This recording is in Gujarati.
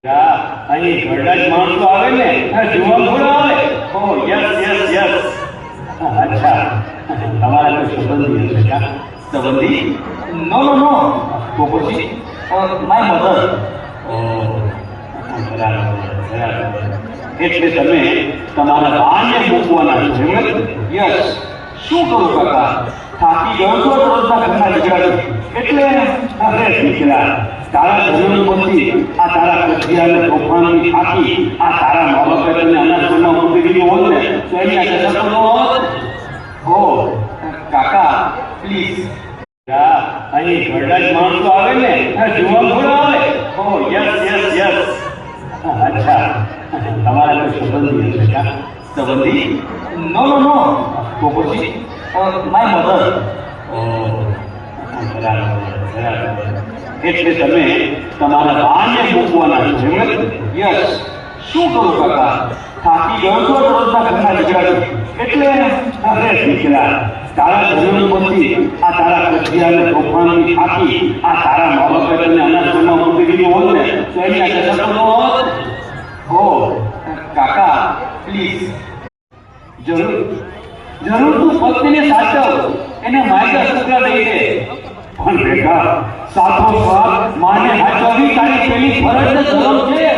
અહીં ઘરડા જ માણસો આવે ને જોવા થોડા આવે. ઓ યસ યસ યસ. અચ્છા, તમારા કોઈ સંબંધી હશે કા? સંબંધી? નો નો નો પોપટજી, માય મધર. ઓ બરાબર બરાબર. એટલે તમે તમારા બાને મૂકવાના છો એમ ને? યસ. શું કરું કાકા, થાકી ગયો છો રોજના ઘરના ઝઘડાથી. એટલે અરે દીકરા, તારા જન્મ પછી આ તારા કજિયાને તોફાનની થાકી આ તારા મા બાપે તને અનાજમાં મૂકી દીધું હોત ને તો એની આજે સફળ ન હોત. ઓ કાકા પ્લીઝ. અહીં ઘરડા જ માણસો આવે ને જોવા થોડા આવે. ઓ યસ યસ યસ. અચ્છા, તમારા કોઈ સંબંધી હશે કા? સંબંધી? નો નો નો પોપટજી, માય મધર. ઓ બરાબર બરાબર. એટલે તમે તમારા બાને મૂકવાના છો એમ ને? યસ. શું કરું કાકા, થાકી ગયો છો રોજના ઘરના ઝઘડાથી. એટલે અરે દીકરા, તારા જન્મ પછી આ તારા કજિયાને તોફાનની થાકી આ તારા મા બાપે તને અનાજમાં મૂકી દીધું હોત ને તો એની આજે સફળ ન હોત. ઓ કાકા પ્લીઝ. જરૂર જરૂર, તું પત્નીને સાચવ, એને માયકા સસરા દઈ દે. પણ બેટા, સાથોસાથ માને સાચવવી તારી પેલી ફરજ ને ધર્મ છે.